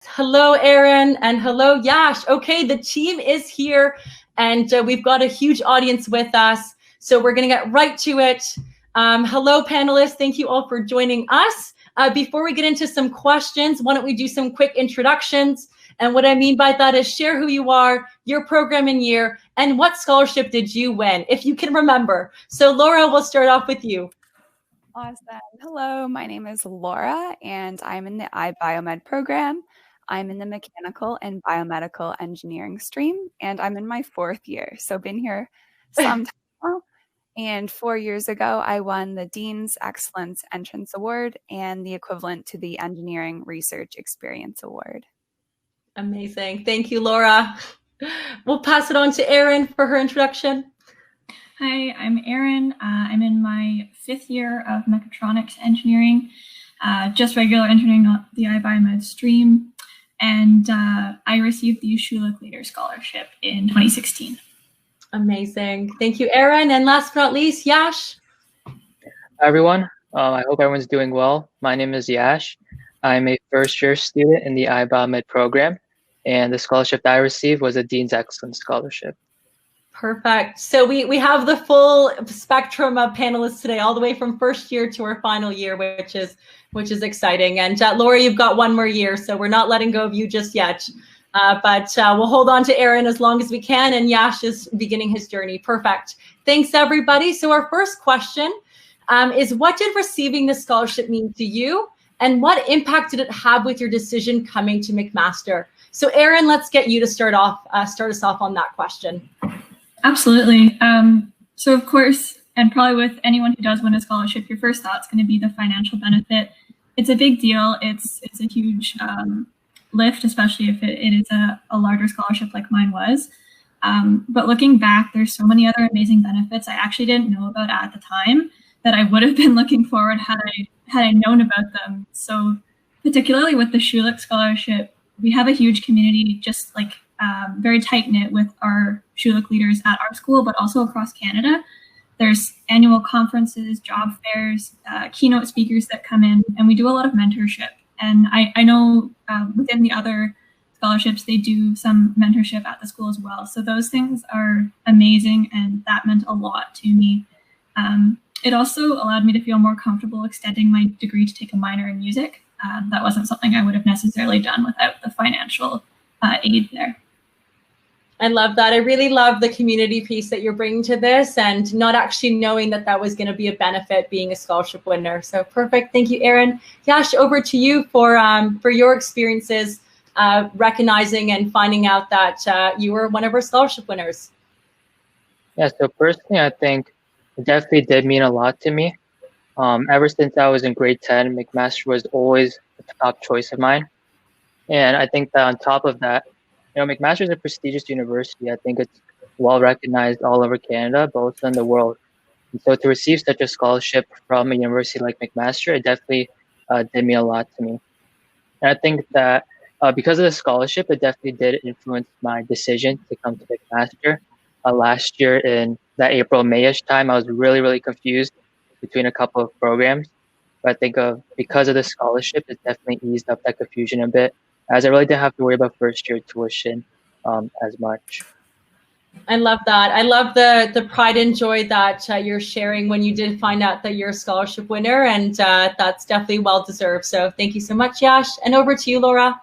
Hello, Aaron, and hello, Yash. Okay, the team is here, and we've got a huge audience with us. So we're going to get right to it. Hello, panelists. Thank you all for joining us. Before we get into some questions, why don't we do some quick introductions? And what I mean by that is share who you are, your program and year, and what scholarship did you win, if you can remember. So Laura, we'll start off with you. Awesome. Hello, my name is Laura, and I'm in the iBiomed program. I'm in the mechanical and biomedical engineering stream, and I'm in my 4th year. So been here some time now. And 4 years ago, I won the Dean's Excellence Entrance Award and the equivalent to the Engineering Research Experience Award. Amazing. Thank you, Laura. We'll pass it on to Erin for her introduction. Hi, I'm Erin. I'm in my 5th year of mechatronics engineering, just regular engineering, not the iBiomed stream. And I received the Schulich Leader Scholarship in 2016. Amazing. Thank you, Erin. And last but not least, Yash. Hi, everyone. I hope everyone's doing well. My name is Yash. I'm a first-year student in the iBiomed program, and the scholarship that I received was a Dean's Excellence Scholarship. Perfect. So we have the full spectrum of panelists today, all the way from first year to our final year, which is exciting. And Laura, you've got one more year, so we're not letting go of you just yet. But we'll hold on to Erin as long as we can, and Yash is beginning his journey. Perfect. Thanks, everybody. So our first question is, what did receiving the scholarship mean to you, and what impact did it have with your decision coming to McMaster? So Erin, let's get you to start us off on that question. Absolutely. So of course, and probably with anyone who does win a scholarship, your first thought is going to be the financial benefit. It's a big deal. It's a huge lift, especially if it is a larger scholarship like mine was. But looking back, there's so many other amazing benefits I actually didn't know about at the time that I would have been looking forward had I known about them. So particularly with the Schulich Scholarship, we have a huge community, just like very tight-knit with our Schulich leaders at our school, but also across Canada. There's annual conferences, job fairs, keynote speakers that come in, and we do a lot of mentorship. And I know within the other scholarships, they do some mentorship at the school as well. So those things are amazing, and that meant a lot to me. It also allowed me to feel more comfortable extending my degree to take a minor in music. That wasn't something I would have necessarily done without the financial aid there. I love that. I really love the community piece that you're bringing to this, and not actually knowing that was going to be a benefit being a scholarship winner. So perfect. Thank you, Erin. Yash, over to you for your experiences recognizing and finding out that you were one of our scholarship winners. Yeah, so personally, I think it definitely did mean a lot to me. Ever since I was in grade 10, McMaster was always a top choice of mine. And I think that on top of that, McMaster is a prestigious university. I think it's well recognized all over Canada, but also in the world. And so to receive such a scholarship from a university like McMaster, it definitely did mean a lot to me. And I think that because of the scholarship, it definitely did influence my decision to come to McMaster. Last year in that April, May-ish time, I was really, really confused between a couple of programs. But I think because of the scholarship, it definitely eased up that confusion a bit, as I really didn't have to worry about first-year tuition as much. I love that. I love the pride and joy that you're sharing when you did find out that you're a scholarship winner, and that's definitely well-deserved. So thank you so much, Yash. And over to you, Laura.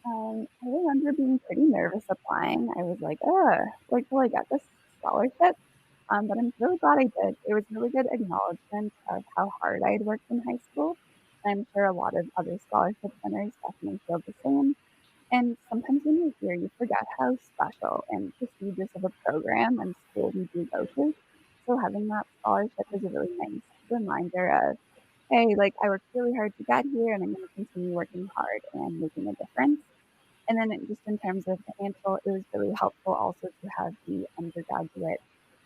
I remember being pretty nervous applying. I was like, wait till I get this scholarship. But I'm really glad I did. It was really good acknowledgement of how hard I had worked in high school. I'm sure a lot of other scholarship winners definitely feel the same. And sometimes when you're here, you forget how special and prestigious of a program and school we do go to. So having that scholarship is a really nice reminder of, hey, like I worked really hard to get here, and I'm going to continue working hard and making a difference. And then just in terms of financial, it was really helpful also to have the undergraduate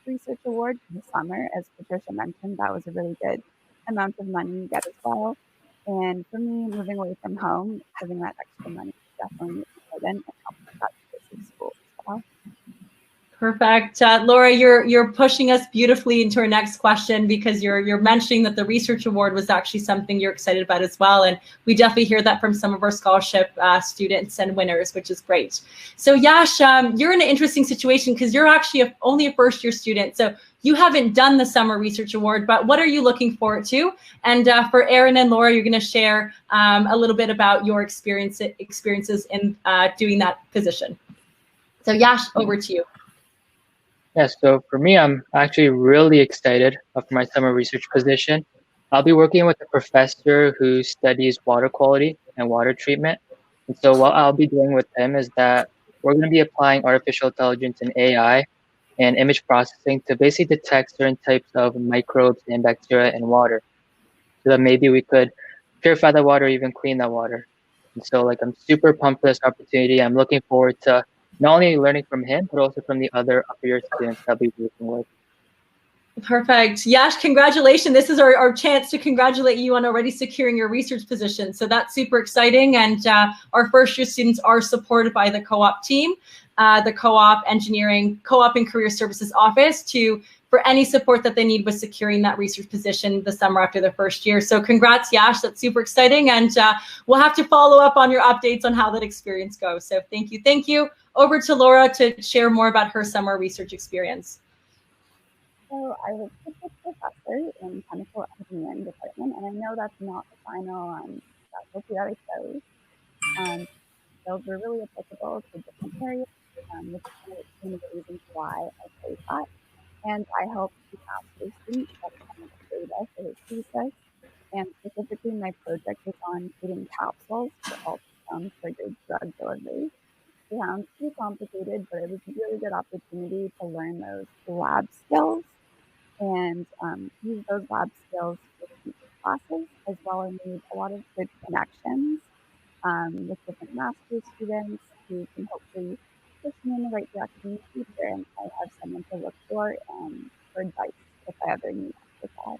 research award for the summer. As Patricia mentioned, that was a really good amount of money you get as well. And for me, moving away from home, having that extra money is definitely important and helps with that choice of school as well. Perfect. Laura, you're pushing us beautifully into our next question, because you're mentioning that the research award was actually something you're excited about as well. And we definitely hear that from some of our scholarship students and winners, which is great. So Yash, you're in an interesting situation because you're actually only a first year student. So you haven't done the summer research award, but what are you looking forward to? And for Aaron and Laura, you're going to share a little bit about your experiences in doing that position. So Yash, over to you. Yeah, so for me, I'm actually really excited for my summer research position. I'll be working with a professor who studies water quality and water treatment. And so what I'll be doing with him is that we're going to be applying artificial intelligence and AI and image processing to basically detect certain types of microbes and bacteria in water, so that maybe we could purify the water, even clean the water. And so I'm super pumped for this opportunity. I'm looking forward to not only learning from him, but also from the other upper year students I'll be working with. Perfect. Yash, congratulations. This is our chance to congratulate you on already securing your research position. So that's super exciting. And our first year students are supported by the co-op team, the co-op and career services office for any support that they need with securing that research position the summer after their first year. So congrats, Yash. That's super exciting. And we'll have to follow up on your updates on how that experience goes. So thank you. Thank you. Over to Laura to share more about her summer research experience. So I was with a professor in chemical engineering department, and I know that's not the final specialty that I chose. Skills were really applicable to different areas, which is one of the reasons why I chose that. And I helped the master's student get some data for his thesis, and specifically my project was on creating capsules for ultrasound triggered drug delivery. It sounds too complicated, but it was a really good opportunity to learn those lab skills and use those lab skills with future classes, as well as made a lot of good connections with different master's students who can hopefully push me in the right direction in the future. And I have someone to look for advice if I ever need that.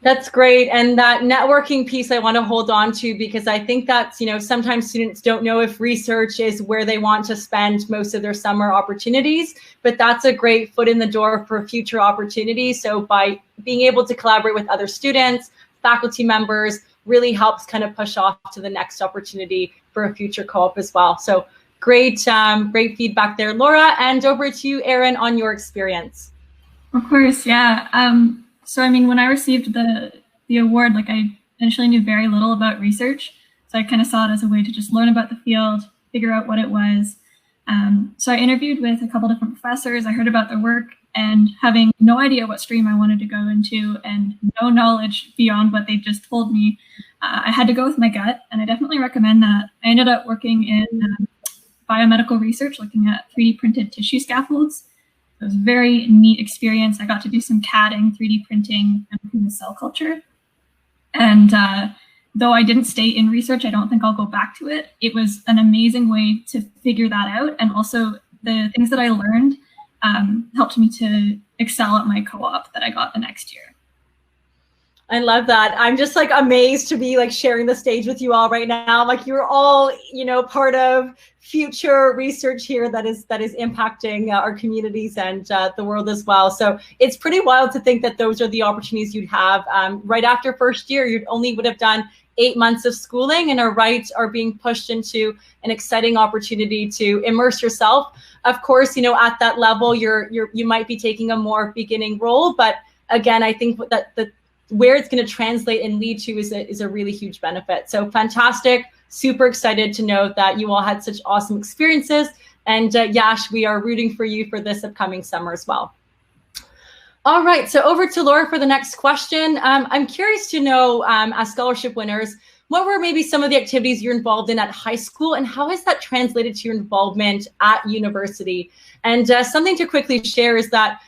That's great. And that networking piece I want to hold on to, because I think that's, sometimes students don't know if research is where they want to spend most of their summer opportunities, but that's a great foot in the door for future opportunities. So by being able to collaborate with other students, faculty members, really helps kind of push off to the next opportunity for a future co-op as well. So great, great feedback there, Laura. And over to you, Aaron, on your experience. Of course, yeah. So, I mean, when I received the award, I initially knew very little about research. So I kind of saw it as a way to just learn about the field, figure out what it was. So I interviewed with a couple different professors. I heard about their work, and having no idea what stream I wanted to go into and no knowledge beyond what they just told me, I had to go with my gut, and I definitely recommend that. I ended up working in biomedical research, looking at 3D printed tissue scaffolds. It was a very neat experience. I got to do some CADing, 3D printing, and human cell culture. And though I didn't stay in research, I don't think I'll go back to it. It was an amazing way to figure that out. And also the things that I learned helped me to excel at my co-op that I got the next year. I love that. I'm just amazed to be sharing the stage with you all right now. You're all, part of future research here that is impacting our communities and the world as well. So it's pretty wild to think that those are the opportunities you'd have right after first year. You would have done 8 months of schooling and are being pushed into an exciting opportunity to immerse yourself. Of course, at that level, you might be taking a more beginning role, but again, I think that where it's going to translate and lead to is a really huge benefit. So fantastic. Super excited to know that you all had such awesome experiences. And Yash, we are rooting for you for this upcoming summer as well. All right, so over to Laura for the next question. I'm curious to know, as scholarship winners, what were maybe some of the activities you're involved in at high school, and how has that translated to your involvement at university? And something to quickly share is that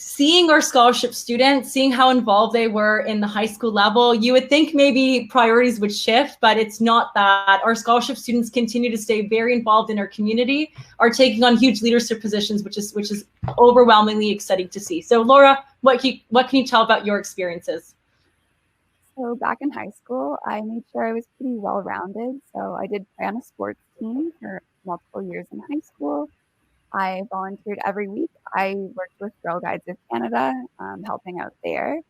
seeing our scholarship students, seeing how involved they were in the high school level, you would think maybe priorities would shift, but it's not that. Our scholarship students continue to stay very involved in our community, are taking on huge leadership positions, which is overwhelmingly exciting to see. So Laura, what can you tell about your experiences? So back in high school, I made sure I was pretty well-rounded. So I did play on a sports team for multiple years in high school. I volunteered every week. I worked with Girl Guides of Canada, helping out there.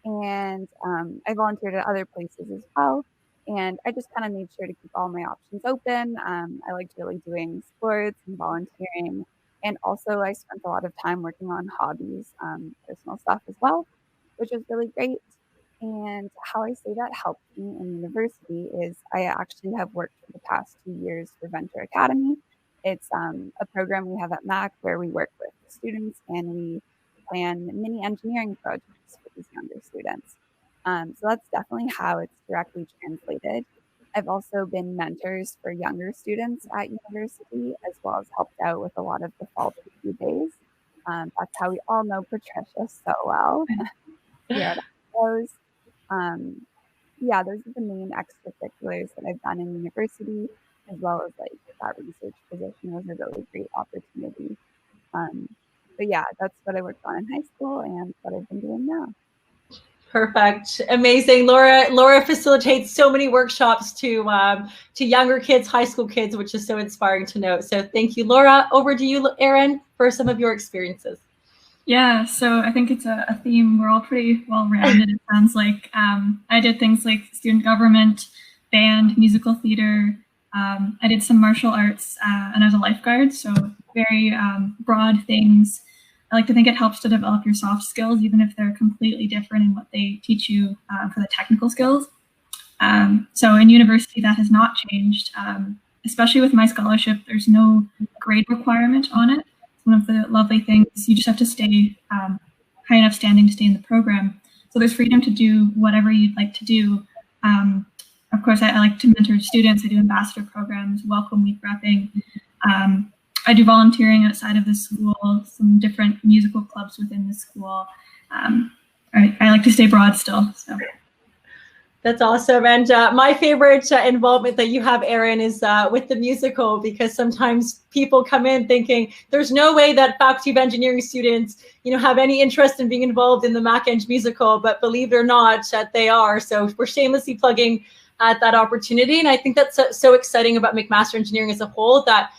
And I volunteered at other places as well. And I just kind of made sure to keep all my options open. I liked really doing sports and volunteering. And also, I spent a lot of time working on hobbies, personal stuff as well, which was really great. And how I say that helped me in university is I actually have worked for the past 2 years for Venture Academy. It's a program we have at Mac where we work with students and we plan mini engineering projects for these younger students. So that's definitely how it's directly translated. I've also been mentors for younger students at university, as well as helped out with a lot of the fall preview days. That's how we all know Patricia so well. Yeah, those. Yeah, those are the main extracurriculars that I've done in university, as well as like that research position was a really great opportunity. But yeah, that's what I worked on in high school and what I've been doing now. Perfect. Amazing. Laura facilitates so many workshops to younger kids, high school kids, which is so inspiring to note. So thank you, Laura. Over to you, Erin, for some of your experiences. Yeah, so I think it's a theme. We're all pretty well-rounded, it sounds like. I did things like student government, band, musical theater. I did some martial arts, and I was a lifeguard, so very broad things. I like to think it helps to develop your soft skills, even if they're completely different in what they teach you for the technical skills. So in university, that has not changed. Especially with my scholarship, there's no grade requirement on it. It's one of the lovely things. You just have to stay high enough standing to stay in the program. So there's freedom to do whatever you'd like to do. Of course, I like to mentor students. I do ambassador programs, welcome week repping. I do volunteering outside of the school, some different musical clubs within the school. I like to stay broad still. So. That's awesome. And my favorite involvement that you have, Erin, is with the musical, because sometimes people come in thinking there's no way that Faculty of Engineering students, have any interest in being involved in the MacEng musical, but believe it or not, they are. So we're shamelessly plugging at that opportunity. And I think that's so exciting about McMaster Engineering as a whole, that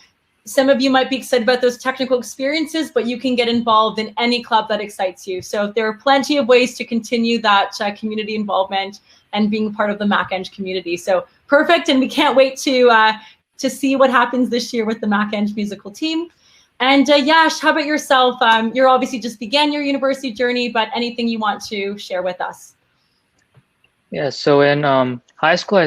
some of you might be excited about those technical experiences, but you can get involved in any club that excites you. So there are plenty of ways to continue that community involvement and being part of the MacEng community. So perfect, and we can't wait to see what happens this year with the MacEng musical team. And Yash, how about yourself? You're obviously just began your university journey, but anything you want to share with us? Yeah, so in high school, I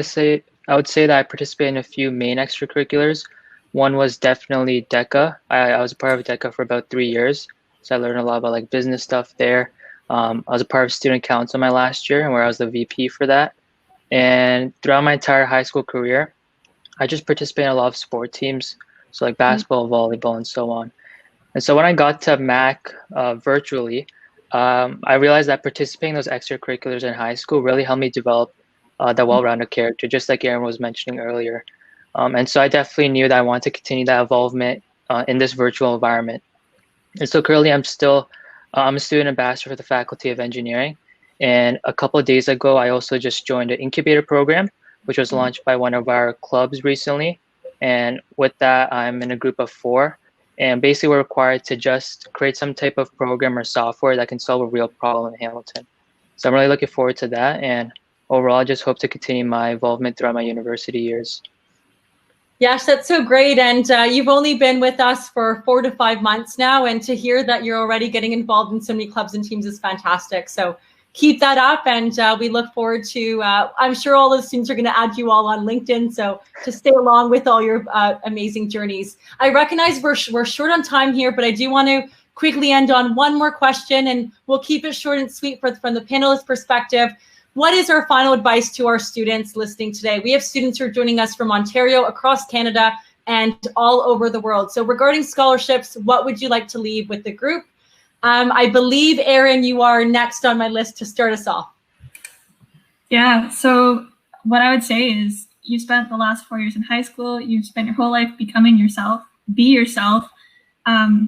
would say that I participated in a few main extracurriculars. One was definitely DECA. I was a part of DECA for about 3 years, so I learned a lot about like business stuff there. I was a part of student council my last year, where I was the VP for that. And throughout my entire high school career, I just participated in a lot of sport teams, so like basketball, volleyball, and so on. And so when I got to Mac virtually, I realized that participating in those extracurriculars in high school really helped me develop that well-rounded character, just like Erin was mentioning earlier. And so I definitely knew that I wanted to continue that involvement in this virtual environment. And so currently I'm a student ambassador for the Faculty of Engineering. And a couple of days ago, I also just joined an incubator program, which was launched by one of our clubs recently. And with that, I'm in a group of 4. And basically we're required to just create some type of program or software that can solve a real problem in Hamilton. So I'm really looking forward to that. And overall, I just hope to continue my involvement throughout my university years. Yes, that's so great. And you've only been with us for 4 to 5 months now. And to hear that you're already getting involved in so many clubs and teams is fantastic. So keep that up. And we look forward to, I'm sure all the students are going to add you all on LinkedIn. So to stay along with all your amazing journeys. I recognize we're short on time here, but I do want to quickly end on one more question, and we'll keep it short and sweet from the panelist perspective. What is our final advice to our students listening today? We have students who are joining us from Ontario, across Canada, and all over the world. So regarding scholarships, what would you like to leave with the group? I believe, Erin, you are next on my list to start us off. Yeah, so what I would say is you spent the last 4 years in high school, you've spent your whole life becoming yourself, be yourself,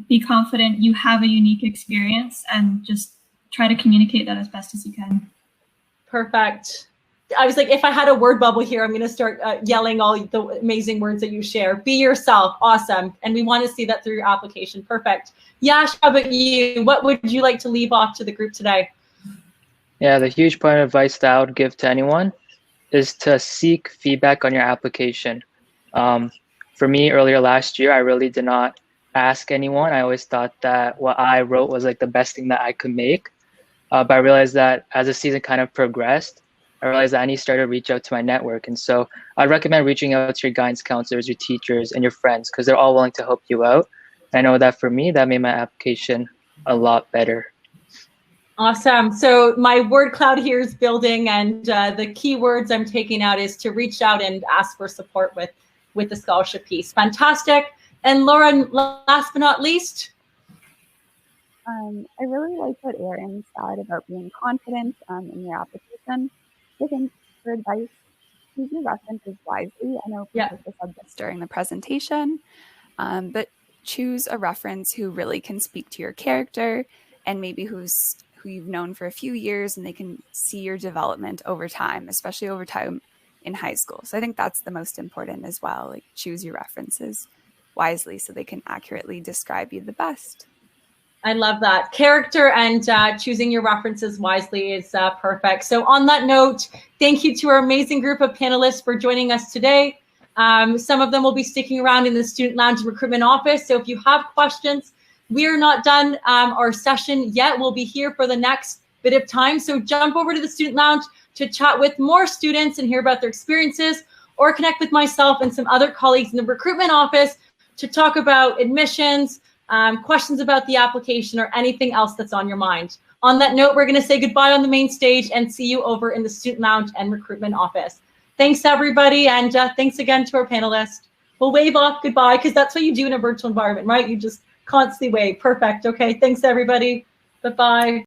be confident you have a unique experience, and just try to communicate that as best as you can. Perfect. I was like, if I had a word bubble here, I'm going to start yelling all the amazing words that you share. Be yourself. Awesome. And we want to see that through your application. Perfect. Yash, how about you? What would you like to leave off to the group today? Yeah, the huge point of advice that I would give to anyone is to seek feedback on your application. For me, earlier last year, I really did not ask anyone. I always thought that what I wrote was like the best thing that I could make. But I realized that as the season kind of progressed, I realized that I need to start to reach out to my network. And so I'd recommend reaching out to your guidance counselors, your teachers, and your friends, because they're all willing to help you out. And I know that for me, that made my application a lot better. Awesome. So my word cloud here is building, and the key words I'm taking out is to reach out and ask for support with the scholarship piece. Fantastic. And Lauren, last but not least. I really like what Erin said about being confident in your application. I think for advice, choose your references wisely. I know people said this during the presentation, but choose a reference who really can speak to your character and maybe who you've known for a few years, and they can see your development over time, especially over time in high school. So I think that's the most important as well. Like, choose your references wisely so they can accurately describe you the best. I love that. Character and choosing your references wisely is perfect. So on that note, thank you to our amazing group of panelists for joining us today. Some of them will be sticking around in the Student Lounge Recruitment Office. So if you have questions, we are not done our session yet. We'll be here for the next bit of time. So jump over to the Student Lounge to chat with more students and hear about their experiences, or connect with myself and some other colleagues in the Recruitment Office to talk about admissions, questions about the application, or anything else that's on your mind. On that note, we're going to say goodbye on the main stage and see you over in the Student Lounge and Recruitment Office. Thanks, everybody, and thanks again to our panelists. We'll wave off goodbye, because that's what you do in a virtual environment, right? You just constantly wave. Perfect. Okay, thanks, everybody. Bye-bye.